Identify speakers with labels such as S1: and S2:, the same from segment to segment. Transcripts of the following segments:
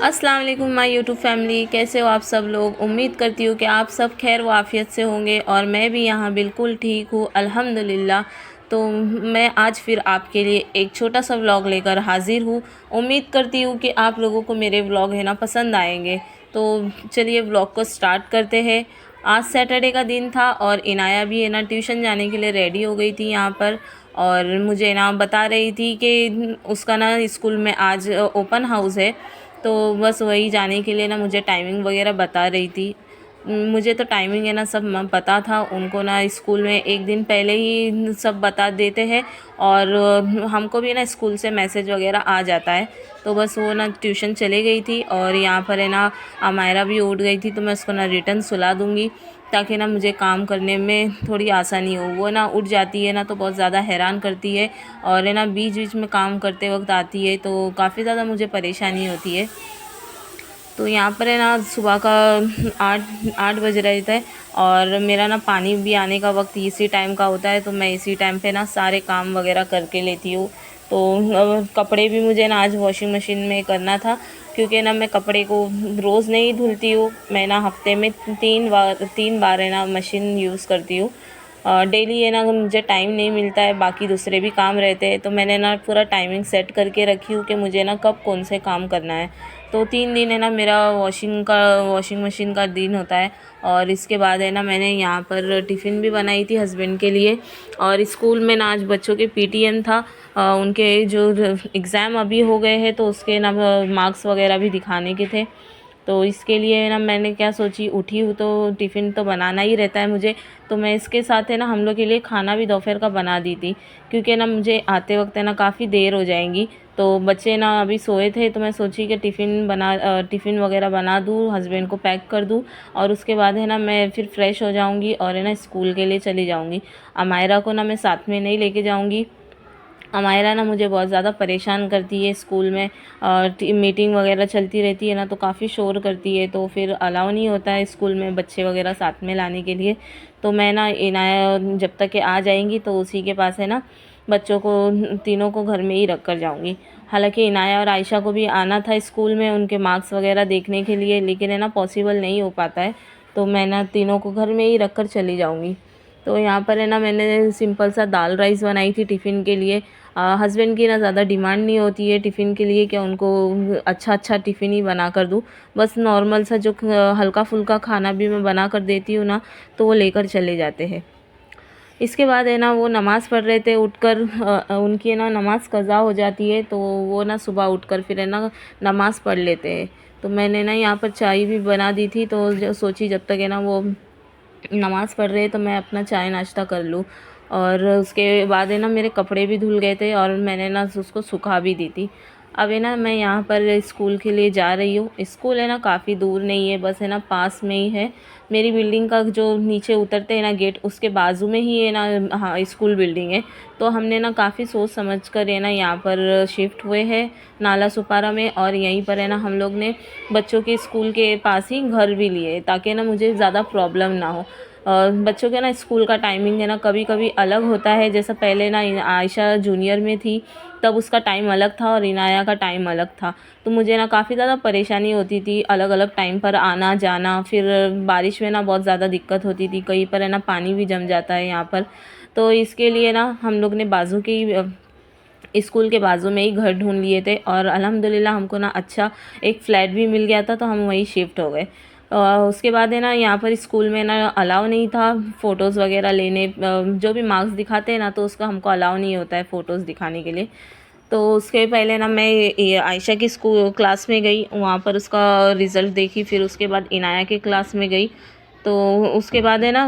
S1: अस्सलाम वालेकुम my YouTube family, कैसे हो आप सब लोग। उम्मीद करती हूँ कि आप सब खैर व आफियत से होंगे और मैं भी यहाँ बिल्कुल ठीक हूँ अल्हम्दुलिल्लाह। तो मैं आज फिर आपके लिए एक छोटा सा व्लॉग लेकर हाज़िर हूँ। उम्मीद करती हूँ कि आप लोगों को मेरे व्लॉग है ना पसंद आएंगे। तो चलिए व्लॉग को स्टार्ट करते हैं। आज सैटरडे का दिन था और इनाया भी है ना ट्यूशन जाने के लिए रेडी हो गई थी यहाँ पर, और मुझे ना बता रही थी कि उसका ना स्कूल में आज ओपन हाउस है। तो बस वही जाने के लिए ना मुझे टाइमिंग वगैरह बता रही थी। मुझे तो टाइमिंग है ना सब पता था, उनको ना स्कूल में एक दिन पहले ही सब बता देते हैं और हमको भी ना स्कूल से मैसेज वगैरह आ जाता है। तो बस वो ना ट्यूशन चले गई थी और यहाँ पर है ना अमायरा भी उठ गई थी, तो मैं उसको ना रिटर्न सुला दूँगी ताकि ना मुझे काम करने में थोड़ी आसानी हो। वो ना उठ जाती है ना तो बहुत ज़्यादा हैरान करती है और है ना बीच बीच में काम करते वक्त आती है, तो काफ़ी ज़्यादा मुझे परेशानी होती है। तो यहाँ पर है ना सुबह का 8 बज रहे थे और मेरा ना पानी भी आने का वक्त इसी टाइम का होता है, तो मैं इसी टाइम पे ना सारे काम वगैरह करके लेती हूँ। तो कपड़े भी मुझे ना आज वॉशिंग मशीन में करना था, क्योंकि ना मैं कपड़े को रोज़ नहीं धुलती हूँ। मैं ना हफ्ते में 3 बार है ना मशीन यूज़ करती हूँ। डेली है ना मुझे टाइम नहीं मिलता है, बाकी दूसरे भी काम रहते हैं, तो मैंने ना पूरा टाइमिंग सेट करके रखी हूँ कि मुझे ना कब कौन से काम करना है। तो 3 दिन है ना मेरा वॉशिंग मशीन का दिन होता है। और इसके बाद है ना मैंने यहाँ पर टिफ़िन भी बनाई थी हस्बैंड के लिए। और स्कूल में ना आज बच्चों के पीटीएम था, उनके जो एग्ज़ाम अभी हो गए हैं तो उसके ना मार्क्स वगैरह भी दिखाने के थे। तो इसके लिए ना मैंने क्या सोची, उठी हूँ तो टिफ़िन तो बनाना ही रहता है मुझे। तो मैं इसके साथ है ना हम लोग के लिए खाना भी दोपहर का बना दी थी, क्योंकि ना मुझे आते वक्त है ना काफ़ी देर हो जाएंगी। तो बच्चे ना अभी सोए थे, तो मैं सोची कि टिफ़िन वगैरह बना दूँ, हस्बैंड को पैक कर दूँ और उसके बाद है ना मैं फिर फ्रेश हो जाऊँगी और है ना स्कूल के लिए चली जाऊँगी। अमायरा को ना मैं साथ में नहीं लेके जाऊँगी। अमायरा ना मुझे बहुत ज़्यादा परेशान करती है स्कूल में, और मीटिंग वगैरह चलती रहती है ना तो काफ़ी शोर करती है, तो फिर अलाउ नहीं होता है स्कूल में बच्चे वगैरह साथ में लाने के लिए। तो मैं ना इनाया जब तक के आ जाएंगी तो उसी के पास है ना बच्चों को तीनों को घर में ही रख कर जाऊँगी। हालांकि इनाया और आयशा को भी आना था स्कूल में उनके मार्क्स वगैरह देखने के लिए, लेकिन है ना पॉसिबल नहीं हो पाता है, तो मैं ना तीनों को घर में ही रख कर चली जाऊँगी। तो यहाँ पर है ना मैंने सिंपल सा दाल राइस बनाई थी टिफ़िन के लिए। हस्बैंड की ना ज़्यादा डिमांड नहीं होती है टिफ़िन के लिए कि उनको अच्छा अच्छा टिफ़िन ही बना कर दूँ। बस नॉर्मल सा जो हल्का फुल्का खाना भी मैं बना कर देती हूँ ना तो वो लेकर चले जाते हैं। इसके बाद है ना वो नमाज़ पढ़ रहे थे उठकर, उनकी है ना नमाज़ कज़ा हो जाती है, तो वो ना सुबह उठकर फिर है ना नमाज़ पढ़ लेते हैं। तो मैंने ना यहाँ पर चाय भी बना दी थी, तो जो सोची जब तक है ना वो नमाज़ पढ़ रहे तो मैं अपना चाय नाश्ता कर लूँ। और उसके बाद है ना मेरे कपड़े भी धुल गए थे और मैंने ना उसको सुखा भी दी थी। अब है ना मैं यहाँ पर स्कूल के लिए जा रही हूँ। स्कूल है ना काफ़ी दूर नहीं है, बस है ना पास में ही है। मेरी बिल्डिंग का जो नीचे उतरते हैं ना गेट, उसके बाजू में ही है ना, हाँ, स्कूल बिल्डिंग है। तो हमने ना काफ़ी सोच समझ कर है ना यहाँ पर शिफ्ट हुए हैं नाला सुपारा में, और यहीं पर है ना हम लोग ने बच्चों के स्कूल के पास ही घर भी लिए ताकि ना मुझे ज़्यादा प्रॉब्लम ना हो। और बच्चों के ना स्कूल का टाइमिंग है ना कभी कभी अलग होता है। जैसा पहले ना आयशा जूनियर में थी तब उसका टाइम अलग था और इनाया का टाइम अलग था, तो मुझे ना काफ़ी ज़्यादा परेशानी होती थी अलग अलग टाइम पर आना जाना। फिर बारिश में ना बहुत ज़्यादा दिक्कत होती थी, कहीं पर है ना पानी भी जम जाता है यहाँ पर। तो इसके लिए ना हम लोग ने बाजू के ही स्कूल के बाजू में ही घर ढूंढ लिए थे और अल्हम्दुलिल्लाह हमको ना अच्छा एक फ़्लैट भी मिल गया था, तो हम वहीं शिफ्ट हो गए। उसके बाद है ना यहाँ पर स्कूल में ना अलाउ नहीं था फ़ोटोज़ वगैरह लेने, जो भी मार्क्स दिखाते हैं ना तो उसका हमको अलाउ नहीं होता है फ़ोटोज़ दिखाने के लिए। तो उसके पहले ना मैं ये आयशा की स्कूल क्लास में गई, वहाँ पर उसका रिज़ल्ट देखी, फिर उसके बाद इनाया के क्लास में गई। तो उसके बाद है ना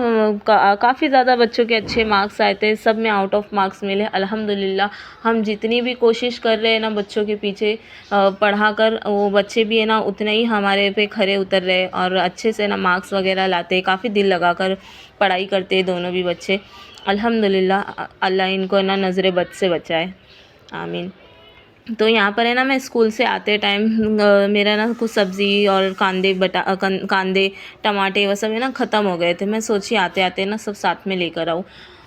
S1: काफ़ी ज़्यादा बच्चों के अच्छे मार्क्स आए थे, सब में आउट ऑफ मार्क्स मिले अल्हम्दुलिल्लाह। हम जितनी भी कोशिश कर रहे हैं ना बच्चों के पीछे पढ़ा कर, वो बच्चे भी है ना उतने ही हमारे पे खरे उतर रहे और अच्छे से ना मार्क्स वगैरह लाते, काफ़ी दिल लगा कर पढ़ाई करते दोनों भी बच्चे अल्हम्दुलिल्लाह। अल्लाह इनको ना नज़र बद से बचाए, आमीन। तो यहाँ पर है ना मैं स्कूल से आते टाइम मेरा ना कुछ सब्ज़ी और कांदे टमाटे वो सब है ना ख़त्म हो गए थे। मैं सोची आते आते ना सब साथ में लेकर आऊँ।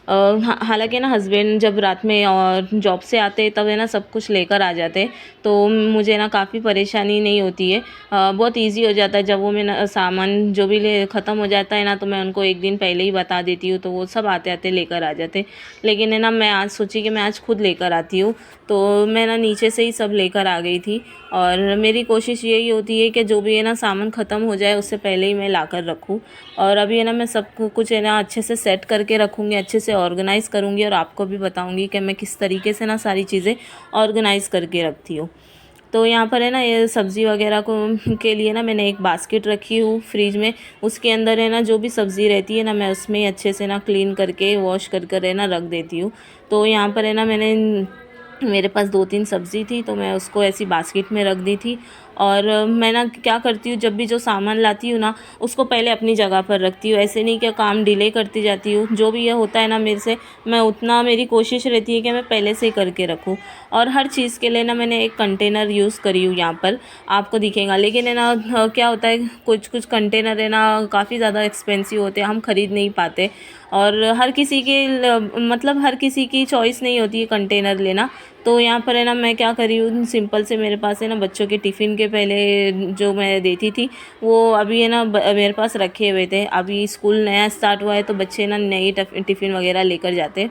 S1: हालांकि ना हस्बैंड जब रात में और जॉब से आते तब है ना सब कुछ लेकर आ जाते, तो मुझे ना काफ़ी परेशानी नहीं होती है। बहुत इजी हो जाता है जब वो मैं ना सामान जो भी ले ख़त्म हो जाता है ना, तो मैं उनको एक दिन पहले ही बता देती हूँ, तो वो सब आते आते लेकर आ जाते। लेकिन है ना मैं आज सोची कि मैं आज खुद लेकर आती हूँ, तो मैं ना नीचे से ही सब लेकर आ गई थी। और मेरी कोशिश यही होती है कि जो भी है ना सामान ख़त्म हो जाए उससे पहले ही मैं ला कर रखूँ। और अभी है ना मैं सब कुछ है ना अच्छे से सेट करके रखूँगी, अच्छे से ऑर्गेनाइज़ करूँगी और आपको भी बताऊँगी कि मैं किस तरीके से ना सारी चीज़ें ऑर्गेनाइज़ करके रखती हूँ। तो यहाँ पर है ना ये सब्ज़ी वगैरह को के लिए ना मैंने एक बास्केट रखी हूँ फ्रिज में। उसके अंदर है ना जो भी सब्ज़ी रहती है ना, मैं उसमें ही अच्छे से ना क्लीन करके वॉश कर कर है ना रख देती हूँ। तो यहाँ पर है ना मैंने मेरे पास 2-3 सब्ज़ी थी, तो मैं उसको ऐसी बास्केट में रख दी थी। और मैं ना क्या करती हूँ, जब भी जो सामान लाती हूँ ना उसको पहले अपनी जगह पर रखती हूँ, ऐसे नहीं कि काम डिले करती जाती हूँ। जो भी ये होता है ना मेरे से, मैं उतना मेरी कोशिश रहती है कि मैं पहले से ही करके रखूँ। और हर चीज़ के लिए ना मैंने एक कंटेनर यूज़ करी हूँ, यहाँ पर आपको दिखेगा। लेकिन है ना क्या होता है, कुछ कुछ कंटेनर है ना काफ़ी ज़्यादा एक्सपेंसिव होते हैं, हम ख़रीद नहीं पाते। और हर किसी के मतलब हर किसी की चॉइस नहीं होती है कंटेनर लेना। तो यहाँ पर है ना मैं क्या करी हूँ, सिंपल से मेरे पास है ना बच्चों के टिफ़िन के पहले जो मैं देती थी वो अभी है ना मेरे पास रखे हुए थे। अभी स्कूल नया स्टार्ट हुआ है तो बच्चे ना नई टिफ़िन वगैरह लेकर जाते।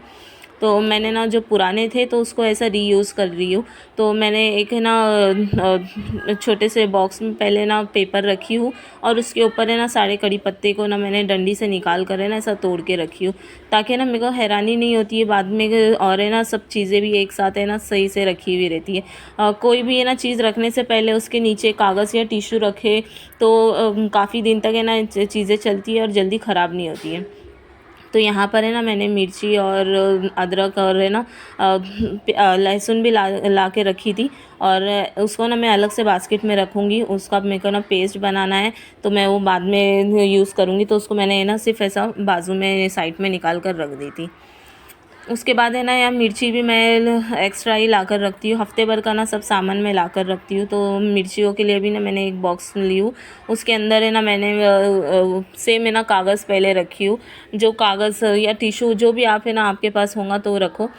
S1: तो मैंने ना जो पुराने थे तो उसको ऐसा रीयूज़ कर रही हूँ। तो मैंने एक है ना छोटे से बॉक्स में पहले ना पेपर रखी हूँ, और उसके ऊपर है ना सारे कड़ी पत्ते को ना मैंने डंडी से निकाल कर है ना ऐसा तोड़ के रखी हूँ, ताकि ना मेरे को हैरानी नहीं होती है बाद में। और है ना सब चीज़ें भी एक साथ है ना सही से रखी हुई रहती है। कोई भी है ना चीज़ रखने से पहले उसके नीचे कागज़ या टिश्यू रखे तो काफ़ी दिन तक है ना चीज़ें चलती है और जल्दी ख़राब नहीं होती है। तो यहाँ पर है ना मैंने मिर्ची और अदरक और है ना लहसुन भी ला के रखी थी। और उसको ना मैं अलग से बास्केट में रखूँगी। उसका मेरे को ना पेस्ट बनाना है, तो मैं वो बाद में यूज़ करूँगी। तो उसको मैंने ना सिर्फ ऐसा बाजू में साइड में निकाल कर रख दी थी। उसके बाद है ना यहाँ मिर्ची भी मैं एक्स्ट्रा ही ला कर रखती हूँ, हफ्ते भर का ना सब सामान मैं ला कर रखती हूँ। तो मिर्चियों के लिए भी ना मैंने एक बॉक्स ली हूँ, उसके अंदर है ना मैंने सेम है ना कागज़ पहले रखी हूँ। जो कागज़ या टिशू जो भी आप है ना आपके पास होगा तो रखो।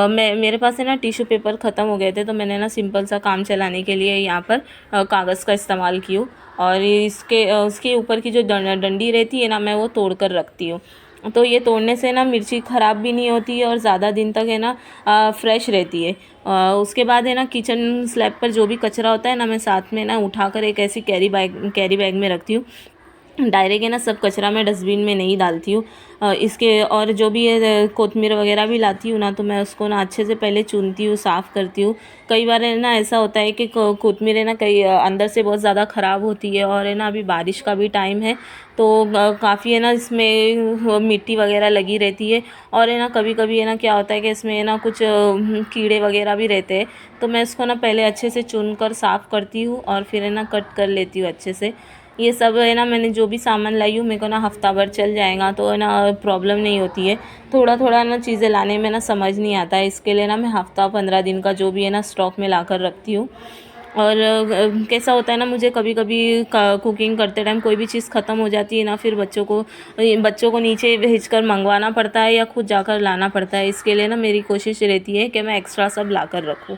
S1: मेरे पास है ना टिश्यू पेपर ख़त्म हो गए थे, तो मैंने ना सिंपल सा काम चलाने के लिए यहाँ पर कागज़ का इस्तेमाल की हूँ। और इसके उसके ऊपर की जो डंडी रहती है ना मैं वो तोड़ कर रखती हूँ। तो ये तोड़ने से ना मिर्ची ख़राब भी नहीं होती है और ज़्यादा दिन तक है ना फ्रेश रहती है। उसके बाद है ना किचन स्लैब पर जो भी कचरा होता है ना, मैं साथ में ना उठाकर एक ऐसी कैरी बैग में रखती हूँ। डायरेक्ट है ना सब कचरा मैं डस्टबिन में नहीं डालती हूँ। इसके और जो भी है कोतमीर वगैरह भी लाती हूँ ना, तो मैं उसको ना अच्छे से पहले चुनती हूँ, साफ़ करती हूँ। कई बार है ना ऐसा होता है कि कोतमीर है ना कई अंदर से बहुत ज़्यादा ख़राब होती है। और है ना अभी बारिश का भी टाइम है, तो काफ़ी है ना इसमें मिट्टी वगैरह लगी रहती है। और है ना कभी कभी है ना क्या होता है कि इसमें है ना कुछ कीड़े वगैरह भी रहते हैं। तो मैं इसको ना पहले अच्छे से चुन कर साफ़ करती हूँ और फिर है ना कट कर लेती हूँ अच्छे से। ये सब है ना मैंने जो भी सामान लाई हूँ मेरे को ना हफ्ता भर चल जाएगा, तो है ना प्रॉब्लम नहीं होती है। थोड़ा थोड़ा ना चीज़ें लाने में ना समझ नहीं आता है, इसके लिए ना मैं हफ्ता 15 दिन का जो भी है ना स्टॉक में ला कर रखती हूँ। और कैसा होता है ना, मुझे कभी कभी कुकिंग करते टाइम कोई भी चीज़ ख़त्म हो जाती है ना, फिर बच्चों को नीचे भेज कर मंगवाना पड़ता है या खुद जाकर लाना पड़ता है। इसके लिए ना मेरी कोशिश रहती है कि मैं एक्स्ट्रा सब ला कर रखूँ।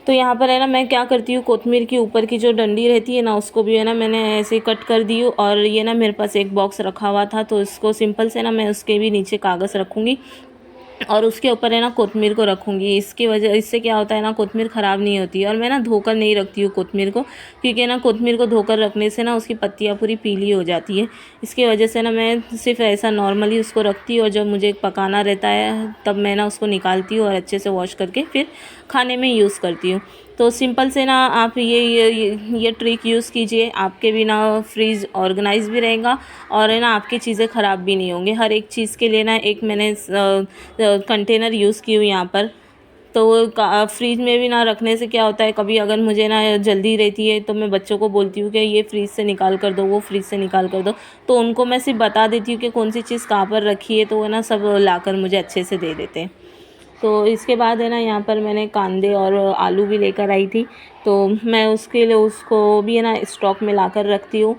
S1: तो यहाँ पर है ना मैं क्या करती हूँ, कोतमीर की ऊपर की जो डंडी रहती है ना उसको भी है ना मैंने ऐसे कट कर दी हूँ। और ये ना मेरे पास एक बॉक्स रखा हुआ था, तो इसको सिंपल से ना मैं उसके भी नीचे कागज़ रखूँगी और उसके ऊपर है ना कोतमीर को रखूँगी। इसकी वजह इससे क्या होता है ना, कोतमीर ख़राब नहीं होती है। और मैं ना धोकर नहीं रखती हूँ कोतमीर को, क्योंकि ना कोतमीर को धोकर रखने से ना उसकी पत्तियाँ पूरी पीली हो जाती है। इसकी वजह से ना मैं सिर्फ ऐसा नॉर्मली उसको रखती हूँ, और जब मुझे पकाना रहता है तब मैं ना उसको निकालती हूँ और अच्छे से वॉश करके फिर खाने में यूज़ करती हूँ। तो सिंपल से ना आप ये ट्रिक यूज़ कीजिए, आपके भी ना फ्रिज ऑर्गेनाइज भी रहेगा और है ना आपकी चीज़ें ख़राब भी नहीं होंगी। हर एक चीज़ के लिए ना एक मैंने कंटेनर यूज़ की हूँ यहाँ पर। तो फ्रिज में भी ना रखने से क्या होता है, कभी अगर मुझे ना जल्दी रहती है तो मैं बच्चों को बोलती हूँ कि ये फ्रिज से निकाल कर दो, वो फ्रिज से निकाल कर दो। तो उनको मैं सिर्फ बता देती हूँ कि कौन सी चीज़ कहाँ पर रखी है, तो वो ना सब लाकर मुझे अच्छे से दे देते हैं। तो इसके बाद है ना यहाँ पर मैंने कांदे और आलू भी लेकर आई थी, तो मैं उसके लिए उसको भी है ना स्टॉक में ला कर रखती हूँ।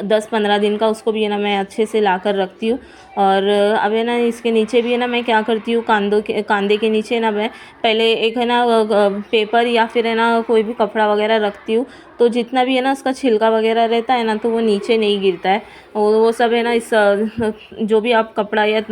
S1: 10-15 दिन का उसको भी है ना मैं अच्छे से ला कर रखती हूँ। और अब है ना इसके नीचे भी है ना मैं क्या करती हूँ, कांदे के नीचे ना मैं पहले एक है ना पेपर या फिर है ना कोई भी कपड़ा वगैरह रखती हूँ, तो जितना भी है ना उसका छिलका वगैरह रहता है ना तो वो नीचे नहीं गिरता है। वो सब है ना इस जो भी आप कपड़ा या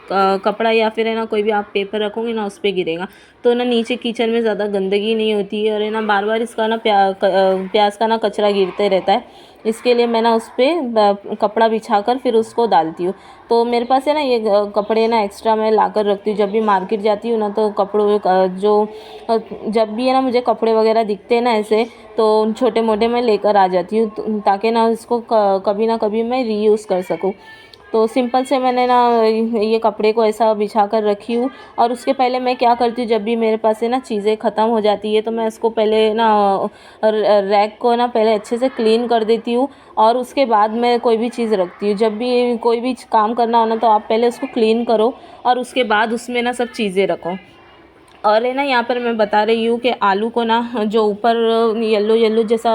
S1: कपड़ा या फिर है ना कोई भी आप पेपर रखोगे ना उस पे गिरेगा, तो ना नीचे किचन में ज़्यादा गंदगी नहीं होती है और है ना बार बार इसका ना प्याज का ना कचरा गिरते रहता है। इसके लिए मैं ना उस पर कपड़ा बिछा कर फिर उसको डालती हूँ। तो मेरे पास है ना ये कपड़े ना एक्स्ट्रा मैं ला कर रखती हूँ। जब भी मार्केट जाती हूँ ना तो कपड़ों जो जब भी है ना मुझे कपड़े वगैरह दिखते हैं ना ऐसे, तो छोटे मोटे मैं लेकर आ जाती हूँ, ताकि ना इसको कभी ना कभी मैं रीयूज़ कर सकूँ। तो सिंपल से मैंने ना ये कपड़े को ऐसा बिछा कर रखी हूँ। और उसके पहले मैं क्या करती हूँ, जब भी मेरे पास है ना चीज़ें ख़त्म हो जाती है तो मैं इसको पहले ना रैक को ना पहले अच्छे से क्लीन कर देती हूँ और उसके बाद मैं कोई भी चीज़ रखती हूँ। जब भी कोई भी काम करना हो ना तो आप पहले उसको क्लीन करो और उसके बाद उसमें ना सब चीज़ें रखो। और है ना यहाँ पर मैं बता रही हूँ कि आलू को ना जो ऊपर येलो येलो जैसा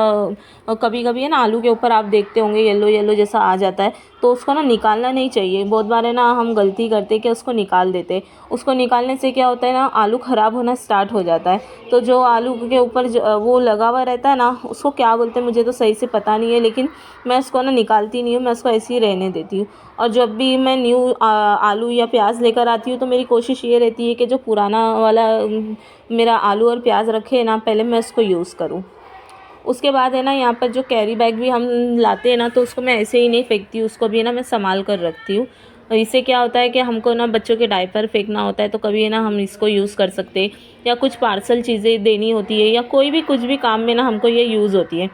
S1: कभी कभी है ना आलू के ऊपर आप देखते होंगे येलो येलो जैसा आ जाता है, तो उसको ना निकालना नहीं चाहिए। बहुत बार है ना हम गलती करते कि उसको निकाल देते। उसको निकालने से क्या होता है ना, आलू ख़राब होना स्टार्ट हो जाता है। तो जो आलू के ऊपर वो लगा हुआ रहता है ना, उसको क्या बोलते हैं मुझे तो सही से पता नहीं है, लेकिन मैं उसको ना निकालती नहीं हूँ, मैं उसको ऐसे ही रहने देती हूँ। और जब भी मैं न्यू आलू या प्याज लेकर आती हूँ तो मेरी कोशिश ये रहती है कि जो पुराना वाला मेरा आलू और प्याज रखे है ना पहले मैं उसको यूज़ करूँ। उसके बाद है ना यहाँ पर जो कैरी बैग भी हम लाते हैं ना तो उसको मैं ऐसे ही नहीं फेंकती हूँ, उसको भी है ना मैं संभाल कर रखती हूँ। और इससे क्या होता है कि हमको ना बच्चों के डायपर फेंकना होता है तो कभी है ना हम इसको यूज़ कर सकते हैं, या कुछ पार्सल चीज़ें देनी होती है या कोई भी कुछ भी काम में ना हमको ये यूज़ होती है।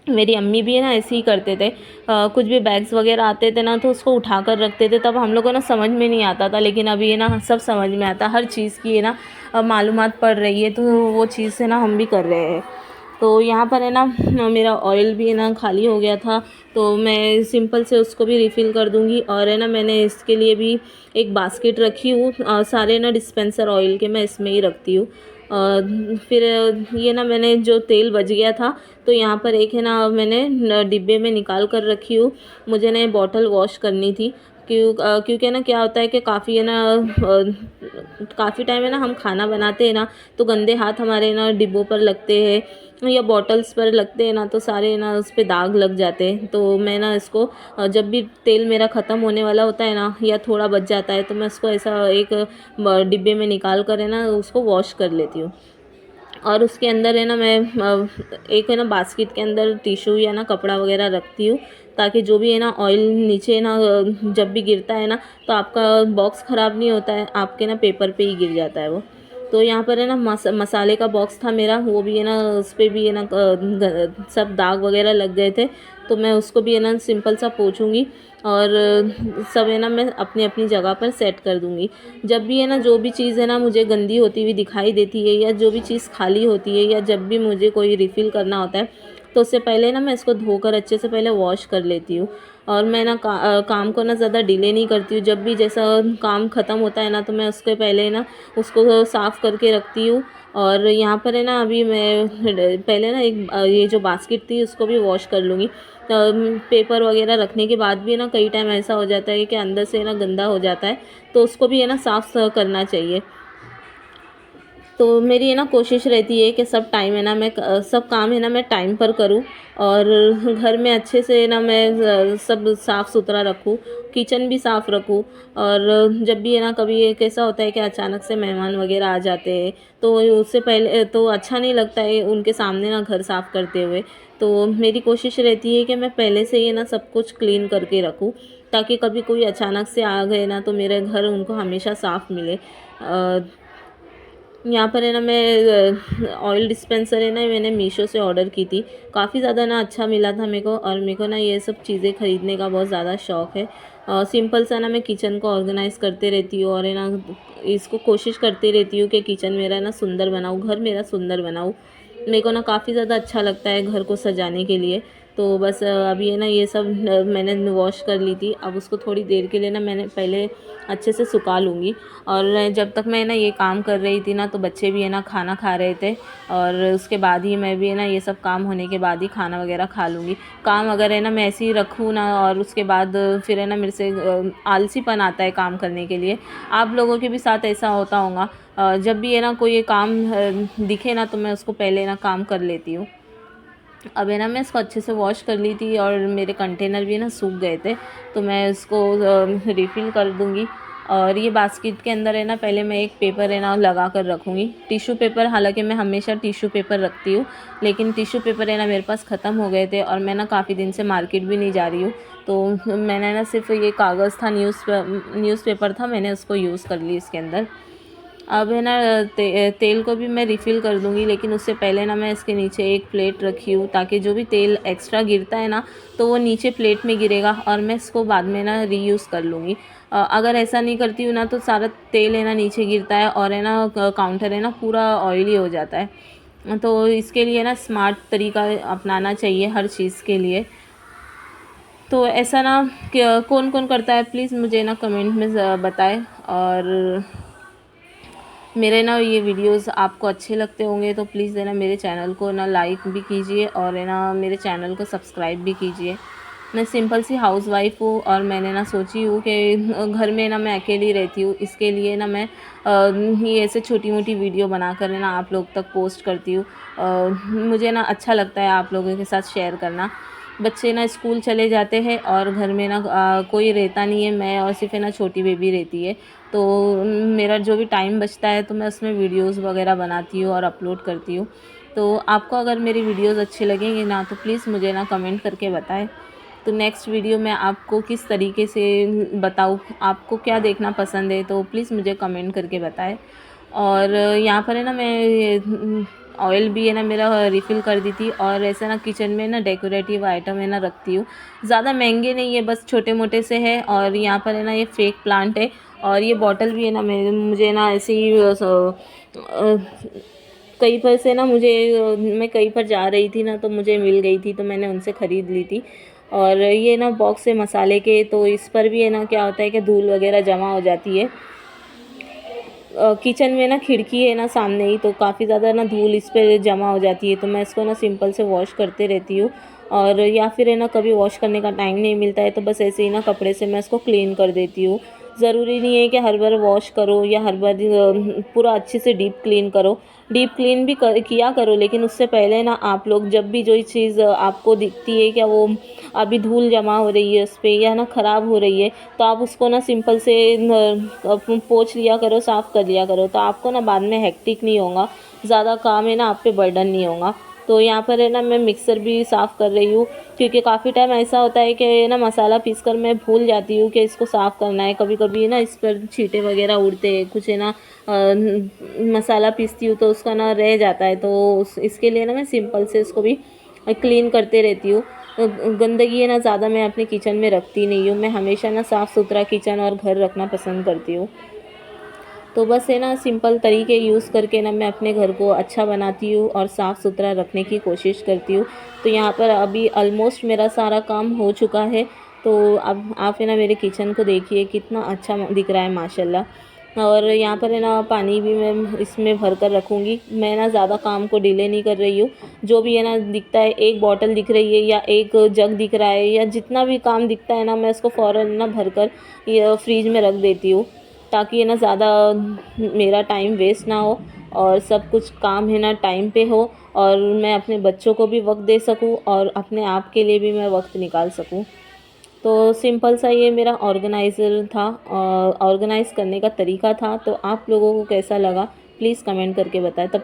S1: मेरी अम्मी भी है ना ऐसे ही करते थे। कुछ भी बैग्स वगैरह आते थे ना तो उसको उठा कर रखते थे, तब हम लोगों को ना समझ में नहीं आता था, लेकिन अभी है ना सब समझ में आता, हर चीज़ की है ना मालूमात पड़ रही है, तो वो चीज़ से ना हम भी कर रहे हैं। तो यहाँ पर है ना मेरा ऑयल भी है ना खाली हो गया था, तो मैं सिंपल से उसको भी रिफ़िल कर दूँगी। और है ना मैंने इसके लिए भी एक बास्केट रखी हूँ, सारे ना डिस्पेंसर ऑयल के मैं इसमें ही रखती हूँ। फिर ये ना मैंने जो तेल बच गया था तो यहाँ पर एक है ना मैंने डिब्बे में निकाल कर रखी हूँ। मुझे ना ये बॉटल वॉश करनी थी, क्योंकि ना क्या होता है कि काफ़ी है ना काफ़ी टाइम है ना हम खाना बनाते हैं ना तो गंदे हाथ हमारे ना डिब्बों पर लगते हैं या बॉटल्स पर लगते हैं ना, तो सारे ना उस पर दाग लग जाते हैं। तो मैं ना इसको जब भी तेल मेरा ख़त्म होने वाला होता है ना या थोड़ा बच जाता है तो मैं उसको ऐसा एक डिब्बे में निकाल कर है ना उसको वॉश कर लेती हूँ। और उसके अंदर है ना मैं एक है ना बास्केट के अंदर टिशू या ना कपड़ा वगैरह रखती हूँ, ताकि जो भी है ना ऑयल नीचे ना जब भी गिरता है ना तो आपका बॉक्स ख़राब नहीं होता है, आपके ना पेपर पे ही गिर जाता है वो। तो यहाँ पर है ना मसाले का बॉक्स था मेरा, वो भी है ना उस पर भी है ना सब दाग वगैरह लग गए थे, तो मैं उसको भी है ना सिंपल सा पोंछूँगी और सब है ना मैं अपनी अपनी जगह पर सेट कर दूँगी। जब भी है ना जो भी चीज़ है ना मुझे गंदी होती हुई दिखाई देती है या जो भी चीज़ खाली होती है या जब भी मुझे कोई रिफ़िल करना होता है तो उससे पहले ना मैं इसको धोकर अच्छे से पहले वॉश कर लेती हूँ। और मैं ना काम को ना ज़्यादा डिले नहीं करती हूँ। जब भी जैसा काम ख़त्म होता है ना तो मैं उसके पहले ना उसको साफ़ करके रखती हूँ। और यहाँ पर है ना अभी मैं पहले ना एक ये जो बास्केट थी उसको भी वॉश कर लूँगी। पेपर वगैरह रखने के बाद भी है ना कई टाइम ऐसा हो जाता है कि अंदर से ना गंदा हो जाता है, तो उसको भी है ना साफ़ करना चाहिए। तो मेरी है ना कोशिश रहती है कि सब टाइम है ना मैं सब काम है ना मैं टाइम पर करूँ और घर में अच्छे से ना मैं सब साफ़ सुथरा रखूँ, किचन भी साफ़ रखूँ। और जब भी है ना कभी एक ऐसा होता है कि अचानक से मेहमान वगैरह आ जाते हैं तो उससे पहले तो अच्छा नहीं लगता है उनके सामने ना घर साफ़ करते हुए। तो मेरी कोशिश रहती है कि मैं पहले से ही ना सब कुछ क्लीन करके रखूँ, ताकि कभी कोई अचानक से आ गए ना तो मेरे घर उनको हमेशा साफ़ मिले। यहाँ पर है ना मैं ऑयल डिस्पेंसर है ना मैंने मीशो से ऑर्डर की थी, काफ़ी ज़्यादा ना अच्छा मिला था मेरे को। और मेरे को ना ये सब चीज़ें ख़रीदने का बहुत ज़्यादा शौक़ है। सिंपल सा ना मैं किचन को ऑर्गेनाइज़ करते रहती हूँ और है ना इसको कोशिश करती रहती हूँ कि किचन मेरा ना सुंदर बनाऊँ, घर मेरा सुंदर बनाऊँ। मेरे को ना काफ़ी ज़्यादा अच्छा लगता है घर को सजाने के लिए। तो बस अभी है ना ये सब मैंने वॉश कर ली थी। अब उसको थोड़ी देर के लिए ना मैंने पहले अच्छे से सुखा लूँगी। और जब तक मैं ना ये काम कर रही थी ना तो बच्चे भी है ना खाना खा रहे थे, और उसके बाद ही मैं भी है ना ये सब काम होने के बाद ही खाना वगैरह खा लूँगी। काम अगर है ना मैं ऐसे ही रखूँ ना और उसके बाद फिर है ना मेरे से आलसीपन आता है काम करने के लिए। आप लोगों के भी साथ ऐसा होता होगा, जब भी है ना कोई ये काम दिखे ना तो मैं उसको पहले ना काम कर लेती हूँ। अब है ना मैं इसको अच्छे से वॉश कर ली थी और मेरे कंटेनर भी ना सूख गए थे, तो मैं इसको रिफ़िल कर दूँगी। और ये बास्केट के अंदर है ना पहले मैं एक पेपर है ना लगा कर रखूँगी, टिश्यू पेपर। हालांकि मैं हमेशा टिश्यू पेपर रखती हूँ, लेकिन टिश्यू पेपर है ना मेरे पास ख़त्म हो गए थे और मैं ना काफ़ी दिन से मार्केट भी नहीं जा रही हूँ, तो मैंने ना सिर्फ ये कागज़ था, न्यूज़पेपर था, मैंने उसको यूज़ कर ली इसके अंदर। अब है ना तेल को भी मैं रिफ़िल कर दूँगी, लेकिन उससे पहले ना मैं इसके नीचे एक प्लेट रखी हूँ ताकि जो भी तेल एक्स्ट्रा गिरता है ना तो वो नीचे प्लेट में गिरेगा और मैं इसको बाद में ना रीयूज़ कर लूँगी। अगर ऐसा नहीं करती हूँ ना तो सारा तेल है ना नीचे गिरता है और है ना काउंटर है ना पूरा ऑयली हो जाता है। तो इसके लिए ना स्मार्ट तरीका अपनाना चाहिए हर चीज़ के लिए। तो ऐसा ना कौन कौन करता है प्लीज़ मुझे ना कमेंट में बताएं। और मेरे ना ये वीडियोस आपको अच्छे लगते होंगे तो प्लीज़ है ना मेरे चैनल को ना लाइक भी कीजिए और है ना मेरे चैनल को सब्सक्राइब भी कीजिए। मैं सिंपल सी हाउसवाइफ हूँ और मैंने ना सोची हूँ कि घर में ना मैं अकेली रहती हूँ, इसके लिए ना मैं ये ऐसे छोटी मोटी वीडियो बनाकर है ना आप लोग तक पोस्ट करती हूँ। मुझे ना अच्छा लगता है आप लोगों के साथ शेयर करना। बच्चे ना स्कूल चले जाते हैं और घर में ना कोई रहता नहीं है, मैं और सिर्फ है ना छोटी बेबी रहती है, तो मेरा जो भी टाइम बचता है तो मैं उसमें वीडियोस वगैरह बनाती हूँ और अपलोड करती हूँ। तो आपको अगर मेरी वीडियोस अच्छे लगेंगे ना तो प्लीज़ मुझे ना कमेंट करके बताएं। तो नेक्स्ट वीडियो में आपको किस तरीके से बताऊँ, आपको क्या देखना पसंद है तो प्लीज़ मुझे कमेंट करके बताएं। और यहाँ पर है ना मैं ऑयल भी है ना मेरा रिफ़िल कर दी थी, और ऐसा ना किचन में ना डेकोरेटिव आइटम है ना रखती हूँ। ज़्यादा महंगे नहीं है, बस छोटे मोटे से है। और यहाँ पर है ना ये फेक प्लांट है, और ये बॉटल भी है ना मुझे ना ऐसे ही कहीं पर से ना मैं कहीं पर जा रही थी ना तो मुझे मिल गई थी, तो मैंने उनसे ख़रीद ली थी। और ये ना बॉक्स है मसाले के, तो इस पर भी है ना क्या होता है कि धूल वगैरह जमा हो जाती है। किचन में ना खिड़की है ना सामने ही, तो काफ़ी ज़्यादा ना धूल इस पर जमा हो जाती है, तो मैं इसको ना सिंपल से वॉश करते रहती हूँ। और या फिर है ना कभी वॉश करने का टाइम नहीं मिलता है तो बस ऐसे ही ना कपड़े से मैं इसको क्लीन कर देती हूँ। ज़रूरी नहीं है कि हर बार वॉश करो या हर बार पूरा अच्छे से डीप क्लीन करो। डीप क्लीन भी किया करो, लेकिन उससे पहले ना आप लोग जब भी जो चीज़ आपको दिखती है क्या वो अभी धूल जमा हो रही है उस पर या ना ख़राब हो रही है, तो आप उसको ना सिंपल से पोंछ लिया करो, साफ़ कर लिया करो, तो आपको ना बाद में हेक्टिक नहीं होगा, ज़्यादा काम है ना आप पे बर्डन नहीं होगा। तो यहाँ पर है ना मैं मिक्सर भी साफ़ कर रही हूँ, क्योंकि काफ़ी टाइम ऐसा होता है कि ना मसाला पीसकर मैं भूल जाती हूँ कि इसको साफ़ करना है। कभी कभी ना इस पर छींटे वगैरह उड़ते हैं, कुछ है ना मसाला पीसती हूँ तो उसका ना रह जाता है, तो इसके लिए ना मैं सिंपल से इसको भी क्लीन करते रहती हूँ। गंदगी है ना ज़्यादा मैं अपने किचन में रखती नहीं हूँ, मैं हमेशा ना साफ़ सुथरा किचन और घर रखना पसंद करती हूँ। तो बस है ना सिंपल तरीके यूज़ करके ना मैं अपने घर को अच्छा बनाती हूँ और साफ़ सुथरा रखने की कोशिश करती हूँ। तो यहाँ पर अभी ऑलमोस्ट मेरा सारा काम हो चुका है, तो अब आप है ना मेरे किचन को देखिए कितना अच्छा दिख रहा है माशाल्लाह। और यहाँ पर है ना पानी भी मैं इसमें भर कर रखूँगी, मैं ना ज़्यादा काम को डिले नहीं कर रही हूँ। जो भी है ना दिखता है, एक बॉटल दिख रही है या एक जग दिख रहा है या जितना भी काम दिखता है ना मैं उसको फ़ौरन ना भर कर ये फ्रीज में रख देती हूँ, ताकि है ना ज़्यादा मेरा टाइम वेस्ट ना हो और सब कुछ काम है ना टाइम पे हो, और मैं अपने बच्चों को भी वक्त दे सकूं और अपने आप के लिए भी मैं वक्त निकाल सकूं। तो सिंपल सा ये मेरा ऑर्गेनाइज़र था, ऑर्गेनाइज़ करने का तरीका था। तो आप लोगों को कैसा लगा प्लीज़ कमेंट करके बताएं। तब